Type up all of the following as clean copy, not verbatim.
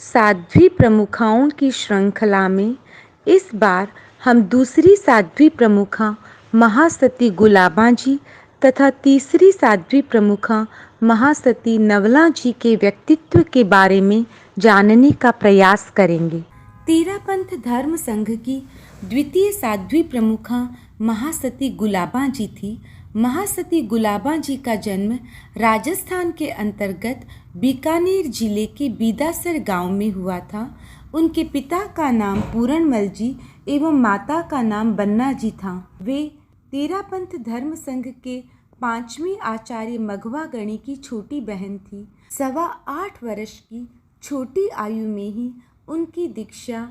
साध्वी प्रमुखाओं की श्रृंखला में इस बार हम दूसरी साध्वी प्रमुखा महासती गुलाबा जी तथा तीसरी साध्वी प्रमुखा महासती नवला जी के व्यक्तित्व के बारे में जानने का प्रयास करेंगे। तेरापंथ धर्म संघ की द्वितीय साध्वी प्रमुखा महासती गुलाबा जी थी। महासती गुलाबा जी का जन्म राजस्थान के अंतर्गत बीकानेर जिले के बीदासर गांव में हुआ था। उनके पिता का नाम पूरणमल जी एवं माता का नाम बन्ना जी था। वे तेरापंथ धर्म संघ के 5वें आचार्य मघवा गणी की छोटी बहन थी। 8.25 वर्ष की छोटी आयु में ही उनकी दीक्षा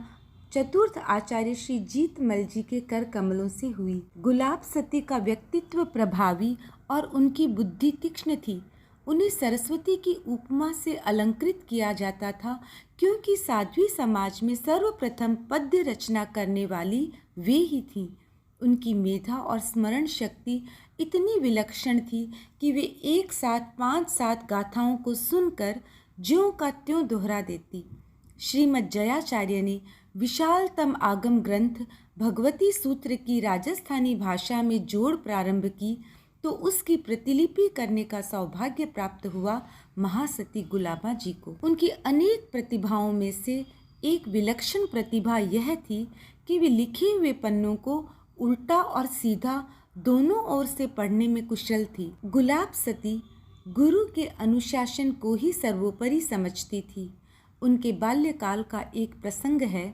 चतुर्थ आचार्य श्री जीतमल जी के कर कमलों से हुई। गुलाब सती का व्यक्तित्व प्रभावी और उनकी बुद्धि तीक्ष्ण थी। उन्हें सरस्वती की उपमा से अलंकृत किया जाता था, क्योंकि साध्वी समाज में सर्वप्रथम पद्य रचना करने वाली वे ही थीं। उनकी मेधा और स्मरण शक्ति इतनी विलक्षण थी कि वे एक साथ 5-7 गाथाओं को सुनकर ज्यों का त्यों दोहरा देती। श्रीमद् जयाचार्य ने विशालतम आगम ग्रंथ भगवती सूत्र की राजस्थानी भाषा में जोड़ प्रारंभ की तो उसकी प्रतिलिपि करने का सौभाग्य प्राप्त हुआ महासती गुलाबा जी को। उनकी अनेक प्रतिभाओं में से एक विलक्षण प्रतिभा यह थी कि वे लिखे हुए पन्नों को उल्टा और सीधा दोनों ओर से पढ़ने में कुशल थी। गुलाब सती गुरु के अनुशासन को ही सर्वोपरि समझती थी। उनके बाल्यकाल का एक प्रसंग है।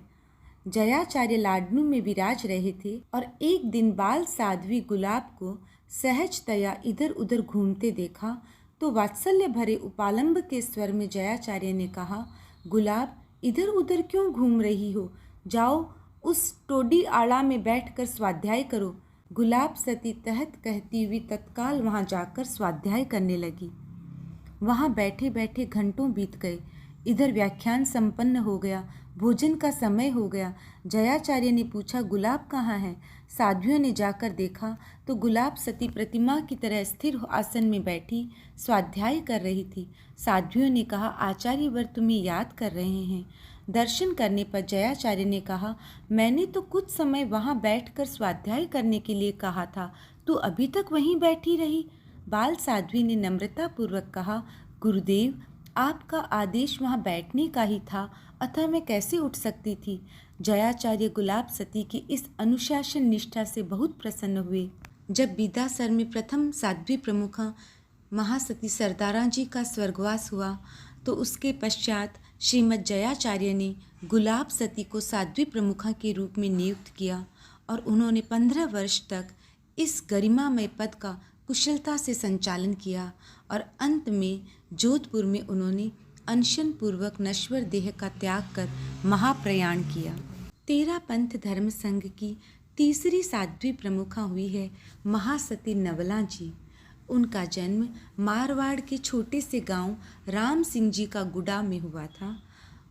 जयाचार्य लाडनू में विराज रहे थे और एक दिन बाल साध्वी गुलाब को सहजतया इधर उधर घूमते देखा तो वात्सल्य भरे उपालंब के स्वर में जयाचार्य ने कहा, गुलाब इधर उधर क्यों घूम रही हो, जाओ उस टोडी आड़ा में बैठकर स्वाध्याय करो। गुलाब सती तहत कहती हुई तत्काल वहां जाकर स्वाध्याय करने लगी। वहां बैठे बैठे घंटों बीत गए। इधर व्याख्यान संपन्न हो गया, भोजन का समय हो गया। जयाचार्य ने पूछा, गुलाब कहाँ है? साध्वियों ने जाकर देखा तो गुलाब सती प्रतिमा की तरह स्थिर आसन में बैठी स्वाध्याय कर रही थी। साध्वियों ने कहा, आचार्यवर तुम्हें याद कर रहे हैं। दर्शन करने पर जयाचार्य ने कहा, मैंने तो कुछ समय वहाँ बैठकर स्वाध्याय करने के लिए कहा था, तू अभी तक वहीं बैठी रही। बाल साध्वी ने नम्रतापूर्वक कहा, गुरुदेव आपका आदेश वहाँ बैठने का ही था, अतः मैं कैसे उठ सकती थी। जयाचार्य गुलाब सती की इस अनुशासन निष्ठा से बहुत प्रसन्न हुए। जब बीदासर में प्रथम साध्वी प्रमुखा महासती सरदारा जी का स्वर्गवास हुआ तो उसके पश्चात श्रीमद् जयाचार्य ने गुलाब सती को साध्वी प्रमुखा के रूप में नियुक्त किया और उन्होंने 15 वर्ष तक इस गरिमामय पद का कुशलता से संचालन किया और अंत में जोधपुर में उन्होंने अनशन पूर्वक नश्वर देह का त्याग कर महाप्रयाण किया। तेरापंथ धर्म संघ की तीसरी साध्वी प्रमुखा हुई है महासती नवला जी। उनका जन्म मारवाड़ के छोटे से गांव राम सिंह जी का गुडा में हुआ था।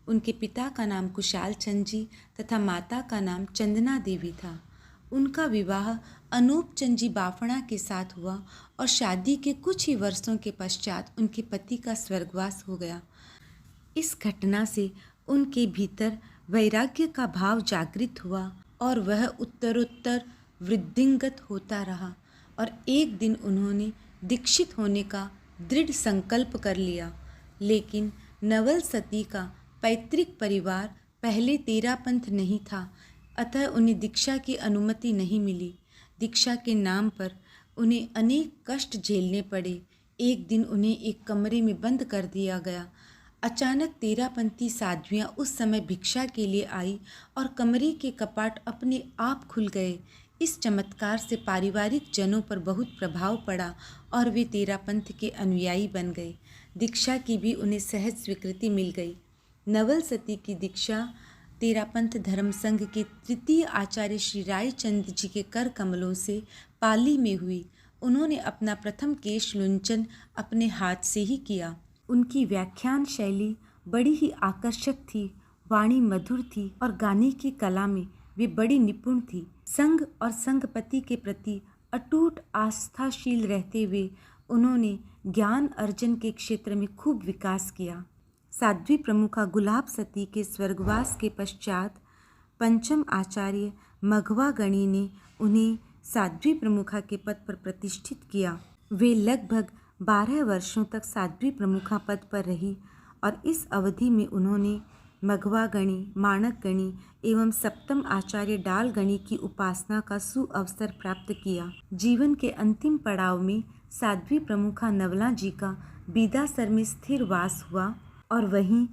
उनके पिता का नाम कुशाल चंद जी तथा माता का नाम चंदना देवी था। उनका विवाह अनूप चंद जी बाफड़ा के साथ हुआ और शादी के कुछ ही वर्षों के पश्चात उनके पति का स्वर्गवास हो गया। इस घटना से उनके भीतर वैराग्य का भाव जागृत हुआ और वह उत्तरोत्तर वृद्धिंगत होता रहा और एक दिन उन्होंने दीक्षित होने का दृढ़ संकल्प कर लिया। लेकिन नवल सती का पैतृक परिवार पहले तेरापंथ नहीं था, अतः उन्हें दीक्षा की अनुमति नहीं मिली। दीक्षा के नाम पर उन्हें अनेक कष्ट झेलने पड़े। एक दिन उन्हें एक कमरे में बंद कर दिया गया। अचानक तेरापंथी साध्वियाँ उस समय भिक्षा के लिए आई और कमरे के कपाट अपने आप खुल गए। इस चमत्कार से पारिवारिक जनों पर बहुत प्रभाव पड़ा और वे तेरापंथ के अनुयायी बन गए। दीक्षा की भी उन्हें सहज स्वीकृति मिल गई। नवल सती की दीक्षा तेरापंथ धर्म संघ के तृतीय आचार्य श्री रायचंद जी के कर कमलों से पाली में हुई। उन्होंने अपना प्रथम केश लुंचन अपने हाथ से ही किया। उनकी व्याख्यान शैली बड़ी ही आकर्षक थी, वाणी मधुर थी और गाने की कला में वे बड़ी निपुण थी। संघ और संघपति के प्रति अटूट आस्थाशील रहते हुए उन्होंने ज्ञान अर्जन के क्षेत्र में खूब विकास किया। साध्वी प्रमुखा गुलाब सती के स्वर्गवास के पश्चात पंचम आचार्य मघवा गणी ने उन्हें साध्वी प्रमुखा के पद पर प्रतिष्ठित किया। वे लगभग 12 वर्षों तक साध्वी प्रमुखा पद पर रही और इस अवधि में उन्होंने मघवा गणी, माणक गणी एवं सप्तम आचार्य डाल गणी की उपासना का सुअवसर प्राप्त किया। जीवन के अंतिम पड़ाव में साध्वी प्रमुखा नवला जी का बीदासर में स्थिर वास हुआ और वहीं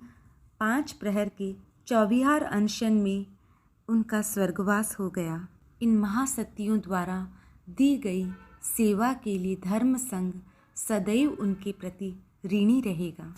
5 प्रहर के चौविहार अनशन में उनका स्वर्गवास हो गया। इन महासतियों द्वारा दी गई सेवा के लिए धर्म संघ सदैव उनके प्रति ऋणी रहेगा।